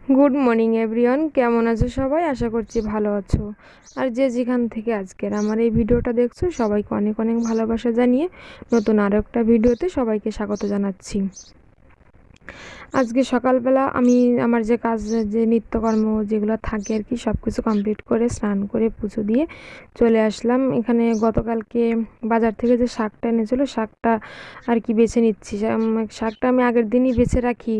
Good morning everyone, কেমন আছো সবাই? আশা করছি ভালো আছো। আর যে যেখান থেকে আজকের আমার এই ভিডিওটা দেখছো সবাইকে অনেক অনেক ভালোবাসা জানিয়ে নতুন আরও একটা ভিডিওতে সবাইকে স্বাগত জানাচ্ছি। আজকে সকালবেলা আমি আমার যে কাজ, যে নিত্যকর্ম যেগুলো থাকে আর কি, সব কিছু কমপ্লিট করে স্নান করে পুজো দিয়ে চলে আসলাম এখানে। গতকালকে বাজার থেকে যে শাকটা এনেছিলো, শাকটা আর কি বেছে নিচ্ছি। শাকটা আমি আগের দিনই বেছে রাখি।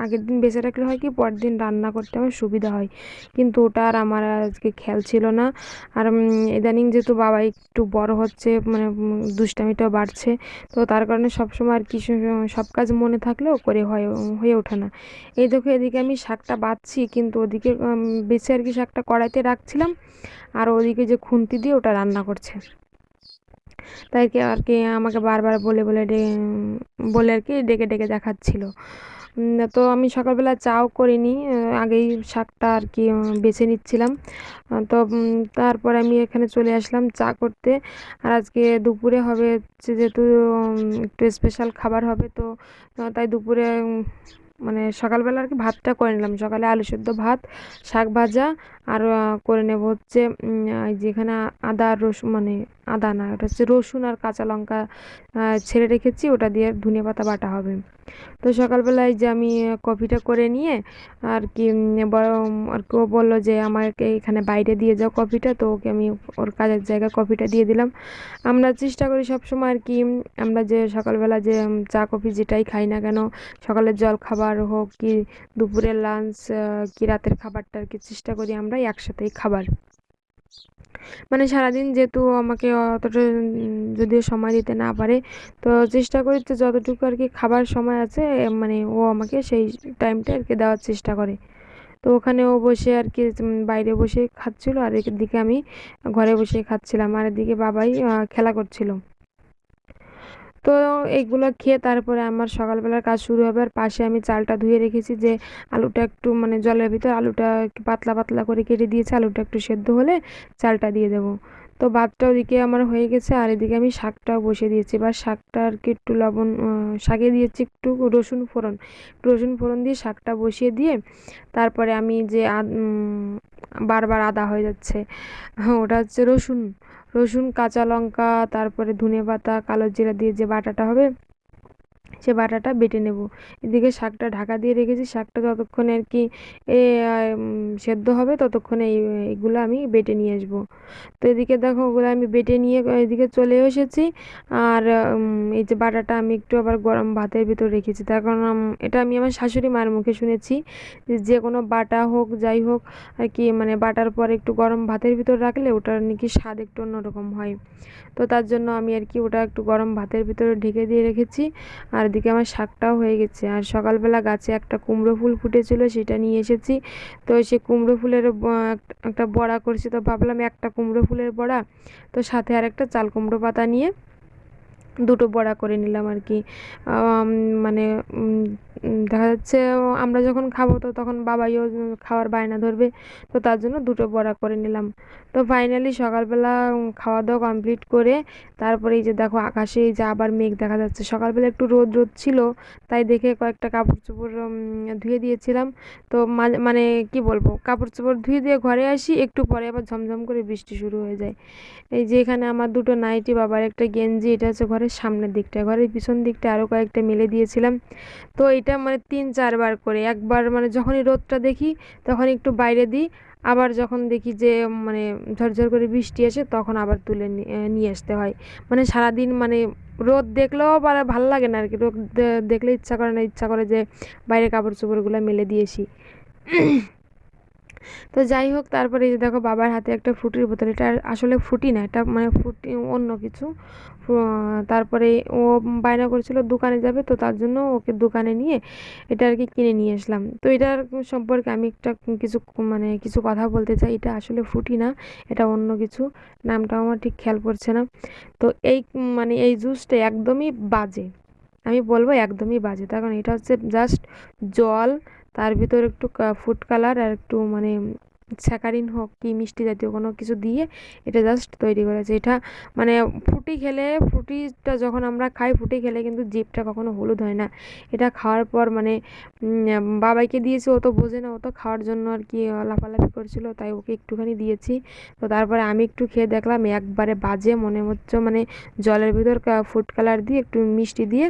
আগের দিন বেছে রাখলে হয় কি, পরের দিন রান্না করতে আমার সুবিধা হয়, কিন্তু ওটা আর আমার আজকে খেয়াল ছিল না। আর ইদানিং যেহেতু বাবা একটু বড় হচ্ছে, মানে দুষ্টামিটাও বাড়ছে, তো তার কারণে সবসময় আর কি সব কাজ মনে থাকলেও হয়ে ওঠে না। এই দেখো, এদিকে আমি শাকটা বাছছি, কিন্তু ওদিকে বেছে আর কি শাকটা কড়াইতে রাখছিলাম, আর ওদিকে যে খুন্তি দিয়ে ওটা রান্না করছে। তাই কি আর কি আমাকে বারবার বলে আর কি ডেকে ডেকে দেখাচ্ছিল। তো আমি সকালবেলা চাও করিনি, আগেই শাকটা আর কি বেছে নিচ্ছিলাম। তো তারপর আমি এখানে চলে আসলাম চা করতে। আর আজকে দুপুরে হবে হচ্ছে, যেহেতু একটু স্পেশাল খাবার হবে, তো তাই দুপুরে মানে সকালবেলা আর কি ভাতটা করে নিলাম। সকালে আলু সেদ্ধ ভাত, শাক ভাজা, আর করে নেব হচ্ছে যেখানে আদা আর রসুন, মানে আদা না, ওটা হচ্ছে রসুন আর কাঁচা লঙ্কা ছেড়ে রেখেছি, ওটা দিয়ে ধনিয়া পাতা বাটা হবে। তো সকালবেলায় যে আমি কফিটা করে নিয়ে আর কি আর কি ও বললো যে আমাকে এখানে বাইরে দিয়ে যাও কফিটা, তো ওকে আমি ওর কাজের জায়গায় কফিটা দিয়ে দিলাম। আমরা চেষ্টা করি সবসময় আর কি, আমরা যে সকালবেলা যে চা কফি যেটাই খাই না কেন, সকালের জল খাবার হোক কি দুপুরের লাঞ্চ কি রাতের খাবারটা আর কি, চেষ্টা করি আমরা একসাথেই খাবার। মানে সারাদিন যেহেতু আমাকে অতটা যদিও সময় দিতে না পারে, তো চেষ্টা করি তো যতটুকু আর কি খাবার সময় আছে, মানে ও আমাকে সেই টাইমটা আর কি দেওয়ার চেষ্টা করে। তো ওখানে ও বসে আর কি বাইরে বসে খাচ্ছিল, আর এদিকে আমি ঘরে বসে খাচ্ছিলাম, আর এদিকে বাবাই খেলা করছিল। তো এইগুলো খেয়ে তারপরে আমার সকালবেলার কাজ শুরু হবে। আর পাশে আমি চালটা ধুয়ে রেখেছি, যে আলুটা একটু মানে জলের ভিতর আলুটা একটু পাতলা পাতলা করে কেটে দিয়েছি, আলুটা একটু সেদ্ধ হলে চালটা দিয়ে দেবো। তো ভাতটা ওদিকে আমার হয়ে গেছে, আর এদিকে আমি শাকটাও বসিয়ে দিয়েছি। এবার শাকটা আর কি একটু লবণ, শাকে দিয়েছি একটু রসুন ফোড়ন দিয়ে শাকটা বসিয়ে দিয়ে তারপরে আমি যে বারবার আদা হয়ে যাচ্ছে, ওটা হচ্ছে রসুন, কাঁচা লঙ্কা, তারপরে ধনেপাতা, কালো জিরা দিয়ে যে বাটাটা হবে, সে বাটাটা বেটে নেব। এদিকে শাকটা ঢাকা দিয়ে রেখেছি, শাকটা যতক্ষণে আর কি এ সেদ্ধ হবে ততক্ষণে এইগুলো আমি বেটে নিয়ে আসবো। তো এদিকে দেখো, ওগুলো আমি বেটে নিয়ে এদিকে চলে এসেছি। আর এই যে বাটাটা আমি একটু আবার গরম ভাতের ভিতর রেখেছি, তার কারণ এটা আমি আমার শাশুড়ি মায়ের মুখে শুনেছি, যে কোনো বাটা হোক যাই হোক আর কি, মানে বাটার পরে একটু গরম ভাতের ভিতর রাখলে ওটার নাকি স্বাদ একটু অন্যরকম হয়। তো তার জন্য আমি আর কি ওটা একটু গরম ভাতের ভিতরে ঢেকে দিয়ে রেখেছি। আর এদিকে আমার শাকটাও হয়ে গেছে। আর সকালবেলা গাছে একটা কুমড়ো ফুল ফুটেছিল, সেটা নিয়ে এসেছি। তো সেই কুমড়ো ফুলের একটা বড়া করছি, তো ভাবলাম একটা কুমড়ো ফুলের বড়া, তো সাথে আর একটা চাল কুমড়ো পাতা নিয়ে দুটো বড়া করে নিলাম আর কি। মানে দেখা যাচ্ছে আমরা যখন খাবো তো তখন বাবাইও খাওয়ার বায়না ধরবে, তো তার জন্য দুটো বড়া করে নিলাম। তো ফাইনালি সকালবেলা খাওয়া দাওয়া কমপ্লিট করে তারপরে এই যে দেখো, আকাশে এই যে আবার মেঘ দেখা যাচ্ছে। সকালবেলা একটু রোদ রোদ ছিল, তাই দেখে কয়েকটা কাপড় চোপড় ধুয়ে দিয়েছিলাম। তো মানে কি বলবো, কাপড় চোপড় ধুয়ে দিয়ে ঘরে আসি, একটু পরে আবার ঝমঝম করে বৃষ্টি শুরু হয়ে যায়। এই যে এখানে আমার দুটো নাইটি, বাবার একটা গেঞ্জি, এটা হচ্ছে ঘরের সামনের দিকটা, ঘরের পিছন দিকটা আরও কয়েকটা মেলে দিয়েছিলাম। তো এটা মানে 3-4 বার করে, একবার মানে যখনই রোদটা দেখি তখন একটু বাইরে দিই, আবার যখন দেখি যে মানে ঝরঝর করে বৃষ্টি আসে তখন আবার তুলে নিয়ে আসতে হয়। মানে সারাদিন মানে রোদ দেখলেও আবার ভালো লাগে না আর কি, রোদ দেখলে ইচ্ছা করে না, ইচ্ছা করে যে বাইরে কাপড় চোপড়গুলো মেলে দিয়েছি। তো যাই হোক, তারপরে এই যে দেখো, বাবার হাতে একটা ফ্রুটির বোতল, এটা আসলে ফ্রুটি না, এটা মানে ফ্রুটি অন্য কিছু। তারপরে ও বায়না করেছিল দোকানে যাবে, তো তার জন্য ওকে দোকানে নিয়ে এটা আর কি কিনে নিয়ে আসলাম। তো এটার সম্পর্কে আমি একটা কিছু কথা বলতে চাই। এটা আসলে ফ্রুটি না, এটা অন্য কিছু, নামটা আমার ঠিক খেয়াল পড়ছে না। তো এই মানে এই জুসটা একদমই বাজে, আমি বলবো একদমই বাজে। তার কারণ এটা হচ্ছে জাস্ট জল, তার ভিতর একটু ফুড কালার আর একটু মানে স্যাকারিন হোক কি মিষ্টি জাতীয় কোনো কিছু দিয়ে এটা জাস্ট তৈরি করেছে। এটা মানে ফ্রুটি খেলে, ফ্রুটিটা যখন আমরা খাই, ফ্রুটি খেলে কিন্তু জিভটা কখনো হলুদ হয় না। এটা খাওয়ার পর মানে বাবাইকে দিয়েছি, ও তো বোঝে না, ও তো খাওয়ার জন্য আর কি লাফালাফি করছিল, তাই ওকে একটুখানি দিয়েছি। তো তারপরে আমি একটু খেয়ে দেখলাম একবারে বাজে, মনে হচ্ছে মানে জলের ভিতর ফুড কালার দিয়ে একটু মিষ্টি দিয়ে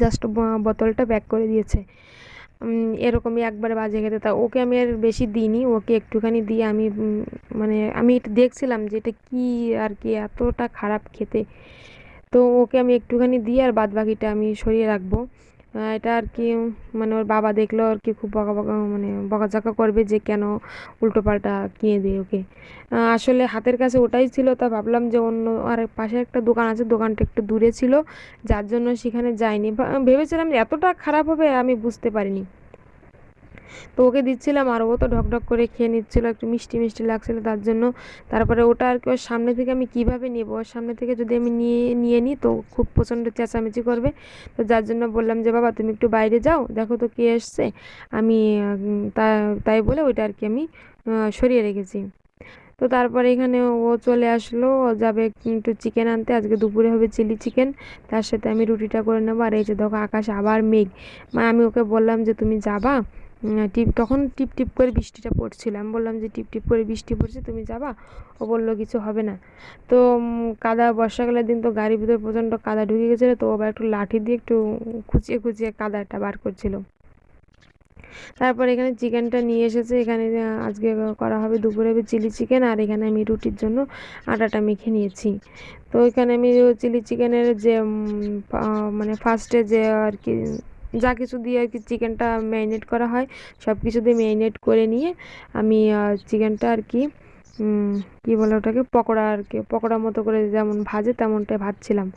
জাস্ট বোতলটা প্যাক করে দিয়েছে। এরকমই একবারে বাজে খেতে। তা ওকে আমি আর বেশি দিইনি, ওকে একটুখানি দিয়ে আমি মানে আমি এটা দেখছিলাম যে এটা কী আর কি এতটা খারাপ খেতে। তো ওকে আমি একটুখানি দিয়ে আর বাদ বাকিটা আমি সরিয়ে রাখবো। এটা আর কি মানে ওর বাবা দেখলো আর কি খুব বকা মানে বকাঝকা করবে যে কেন উল্টো পাল্টা কিনে দিই ওকে। আসলে হাতের কাছে ওটাই ছিল, তা ভাবলাম যে অন্য আর পাশে একটা দোকান আছে, দোকানটা একটু দূরে ছিল, যার জন্য সেখানে যাইনি। ভেবেছিলাম যে এতটা খারাপ হবে আমি বুঝতে পারিনি। তো ওকে দিচ্ছিলাম আর ও তো ঢকঢক করে খেয়ে নিচ্ছিল, একটু মিষ্টি মিষ্টি লাগছিলো তার জন্য। তারপরে ওটা আর কি ওর সামনে থেকে আমি কিভাবে নেবো, ওর সামনে থেকে যদি আমি নিয়ে নিই তো খুব প্রচণ্ড চেঁচামেচি করবে। তো যার জন্য বললাম যে বাবা তুমি একটু বাইরে যাও, দেখো তো কে এসছে। আমি তাই বলে ওইটা আর কি আমি সরিয়ে রেখেছি। তো তারপরে এখানে ও চলে আসলো, ও যাবে একটু চিকেন আনতে, আজকে দুপুরে হবে চিলি চিকেন, তার সাথে আমি রুটিটা করে নেবো। আর এই যে দেখো আকাশে আবার মেঘ, মানে আমি ওকে বললাম যে তুমি যাবা, তখন টিপ টিপ করে বৃষ্টিটা পড়ছিল, আমি বললাম যে টিপ টিপ করে বৃষ্টি পড়ছে তুমি যাবা। ও বললো কিছু হবে না। তো কাদা, বর্ষাকালের দিন তো গাড়ির ভিতরে প্রচণ্ড কাদা ঢুকে গেছিলো, তো আবার একটু লাঠি দিয়ে একটু খুঁচিয়ে খুঁচিয়ে কাদাটা বার করছিল। তারপর এখানে চিকেনটা নিয়ে এসেছে, এখানে আজকে করা হবে দুপুরে হবে চিলি চিকেন। আর এখানে আমি রুটির জন্য আটাটা মেখে নিয়েছি। তো এখানে আমি চিলি চিকেনের যে মানে ফার্স্টে যে আর কি যা কিছু দিয়ে আর কি চিকেনটা ম্যারিনেট করা হয়, সব কিছু দিয়ে ম্যারিনেট করে নিয়ে আমি চিকেনটা আর কি কী বলে ওটাকে, পকোড়া আর কি, পকোড়ার মতো করে যেমন ভাজে তেমনটাই ভাজছিলাম।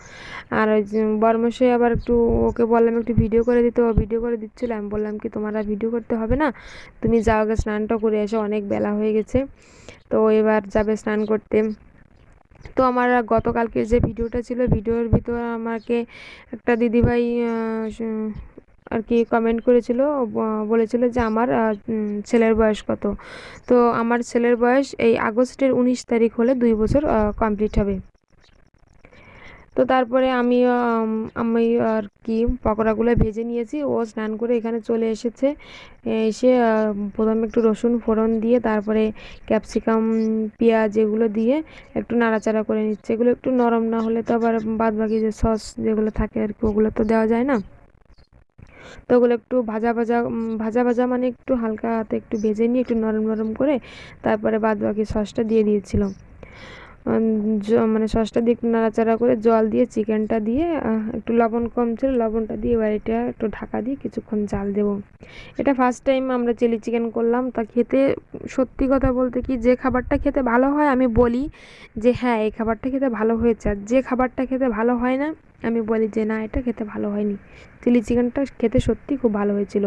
আর ওই যে বরমশাই আবার একটু, ওকে বললাম একটু ভিডিও করে দিতে, ও ভিডিও করে দিচ্ছিলো। আমি বললাম কি তোমার আর ভিডিও করতে হবে না, তুমি যাও আগে স্নানটা করে এসো, অনেক বেলা হয়ে গেছে। তো এবার যাবে স্নান করতে। তো আমার গতকালকে যে ভিডিওটা ছিল, ভিডিওর ভিতর আমাকে একটা দিদিভাই আর কি কমেন্ট করেছিল, বলেছিল যে আমার ছেলের বয়স কত। তো আমার ছেলের বয়স এই আগস্টের 19 তারিখ হলে 2 বছর কমপ্লিট হবে। তো তারপরে আমি আর কি পকোড়াগুলো ভেজে নিয়েছি, ও স্নান করে এখানে চলে এসেছে। এসে প্রথমে একটু রসুন ফোড়ন দিয়ে তারপরে ক্যাপসিকাম পেঁয়াজ এগুলো দিয়ে একটু নাড়াচাড়া করে নিচ্ছে। এগুলো একটু নরম না হলে তো আবার বাদ বাকি যে সস যেগুলো থাকে আর কি ওগুলো তো দেওয়া যায় না। তো ওগুলো একটু ভাজা ভাজা ভাজা ভাজা মানে একটু হালকা হাতে একটু ভেজে নিয়ে একটু নরম নরম করে তারপরে বাদ বাকি সসটা দিয়ে দিয়েছিল। মানে সসটা দিয়ে একটু নাড়াচাড়া করে জল দিয়ে চিকেনটা দিয়ে একটু লবণ কম ছিল, লবণটা দিয়ে এবার এটা একটু ঢাকা দিয়ে কিছুক্ষণ জাল দেবো। এটা ফার্স্ট টাইম আমরা চিলি চিকেন করলাম। তা খেতে সত্যি কথা বলতে কি, যে খাবারটা খেতে ভালো হয় আমি বলি যে হ্যাঁ এই খাবারটা খেতে ভালো হয়েছে, আর যে খাবারটা খেতে ভালো হয় না আমি বলি যে না এটা খেতে ভালো হয়নি। চিলি চিকেনটা খেতে সত্যি খুব ভালো হয়েছিল।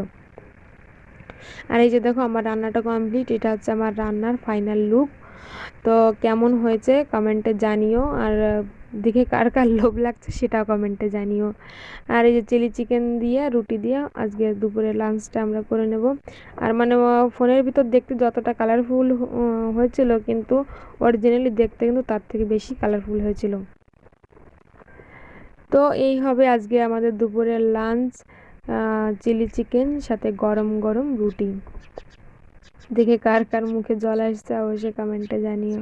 আর এই যে দেখো আমার রান্নাটা কমপ্লিট, এটা হচ্ছে আমার রান্নার ফাইনাল লুক। তো কেমন হয়েছে কমেন্টে জানিও, আর দেখে কার কার লোভ লাগছে সেটাও কমেন্টে জানিও। আর এই যে চিলি চিকেন দিয়ে রুটি দিয়ে আজকে দুপুরে লাঞ্চটা আমরা করে নেব। আর মানে ফোনের ভিতর দেখতে যতটা কালারফুল হয়েছিল, কিন্তু অরিজিনালি দেখতে কিন্তু তার থেকে বেশি কালারফুল হয়েছিল। তো এই হবে আজকে আমাদের দুপুরের লাঞ্চ, চিলি চিকেন সাথে গরম গরম রুটি। দেখে কার কার মুখে জল আসছে অবশ্যই কমেন্টে জানিও।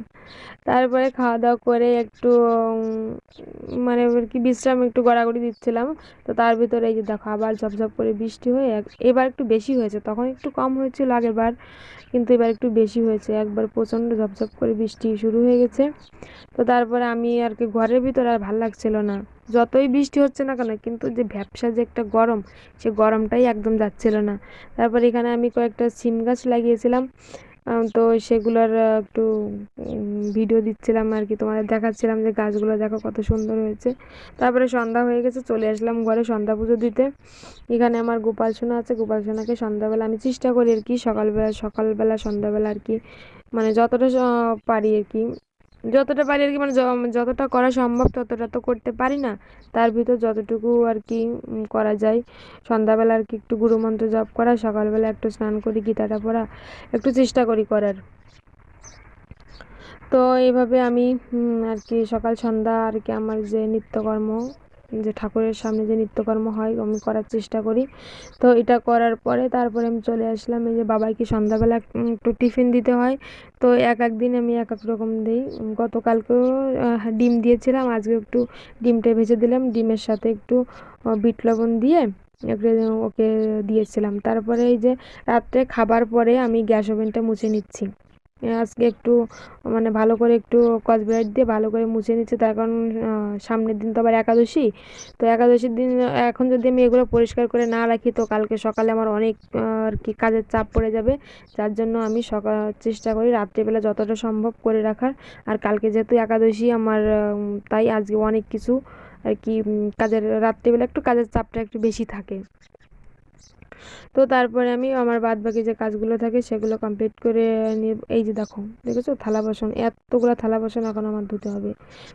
তারপরে খাওয়া দাওয়া করে একটু মানে আর কি বিশ্রাম একটু গড়াগড়ি দিচ্ছিলাম। তো তার ভিতরে এই যে দেখো আবার ঝপঝপ করে বৃষ্টি হয়ে এবার একটু বেশি হয়েছে, তখন একটু কম হয়েছিল আগের বার, কিন্তু এবার একটু বেশি হয়েছে, একবার প্রচণ্ড ঝপঝপ করে বৃষ্টি শুরু হয়ে গেছে। তো তারপরে আমি আর কি ঘরের ভিতরে আর ভাল লাগছিল না, যতই বৃষ্টি হচ্ছে না কেন, কিন্তু যে ভ্যাপসা যে একটা গরম, সে গরমটাই একদম যাচ্ছিল না। তারপর এখানে আমি কয়েকটা সিম গাছ লাগিয়েছিলাম, তো সেগুলোর একটু ভিডিও দিচ্ছিলাম আর কি, তোমাদের দেখাচ্ছিলাম যে গাছগুলো দেখো কত সুন্দর হয়েছে। তারপরে সন্ধ্যা হয়ে গেছে, চলে আসলাম ঘরে সন্ধ্যা পুজো দিতে। এখানে আমার গোপাল সোনা আছে, গোপাল সোনাকে সন্ধ্যাবেলা আমি চেষ্টা করি আর কি সকালবেলা সন্ধ্যাবেলা আর কি মানে যতটা পারি আর কি যতটা পারি আর কি, মানে যতটা করা সম্ভব ততটা তো করতে পারি না, তার ভিতর যতটুকু আর কি করা যায়। সন্ধ্যাবেলা আর কি একটু গুরুমন্ত্র জপ করা, সকালবেলা একটু স্নান করি, গীতাটা পড়া একটু চেষ্টা করি করার। তো এইভাবে আমি আর কি সকাল সন্ধ্যা আর কি আমার যে নিত্যকর্ম, যে ঠাকুরের সামনে যে নিত্যকর্ম হয় আমি করার চেষ্টা করি। তো এটা করার পরে তারপরে আমি চলে আসলাম, এই যে বাবাইকে সন্ধ্যাবেলা একটু টিফিন দিতে হয়। তো এক এক দিন আমি এক এক রকম দিই। গতকালকেও ডিম দিয়েছিলাম, আজকে একটু ডিমটা ভেজে দিলাম, ডিমের সাথে একটু বিট লবণ দিয়ে একটু ওকে দিয়েছিলাম। তারপরে এই যে রাত্রে খাবার পরে আমি গ্যাস ওভেনটা মুছে নিচ্ছি। আজকে একটু মানে ভালো করে একটু স্কচব্রাইট দিয়ে ভালো করে মুছে নিচ্ছি, তার কারণ সামনের দিন তো আবার একাদশী। তো একাদশীর দিন এখন যদি আমি এগুলো পরিষ্কার করে না রাখি তো কালকে সকালে আমার অনেক আর কি কাজের চাপ পড়ে যাবে। যার জন্য আমি চেষ্টা করি রাত্রিবেলা যতটা সম্ভব করে রাখার। আর কালকে যেহেতু একাদশী আমার, তাই আজকে অনেক কিছু আর কি কাজের, রাত্রিবেলা একটু কাজের চাপটা একটু বেশি থাকে। তো তারপরে আমি আমার বাদ বাকি যে কাজগুলো থাকে সেগুলো কমপ্লিট করে নিয়ে, এই যে দেখো দেখেছো থালা বাসন, এতগুলো থালা বাসন এখন আমার ধুতে হবে।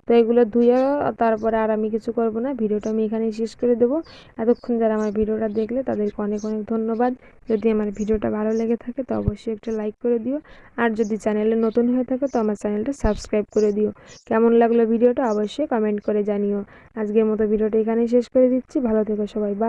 তো এগুলো ধুয়ে তারপরে আর আমি কিছু করব না, ভিডিওটা আমি এখানেই শেষ করে দেবো। এতক্ষণ যারা আমার ভিডিওটা দেখলে তাদেরকে অনেক অনেক ধন্যবাদ। যদি আমার ভিডিওটা ভালো লেগে থাকে তো অবশ্যই একটা লাইক করে দিও, আর যদি চ্যানেলে নতুন হয়ে থাকে তো আমার চ্যানেলটা সাবস্ক্রাইব করে দিও। কেমন লাগলো ভিডিওটা অবশ্যই কমেন্ট করে জানিও। আজকের মতো ভিডিওটা এখানেই শেষ করে দিচ্ছি, ভালো থেকো সবাই, বাই।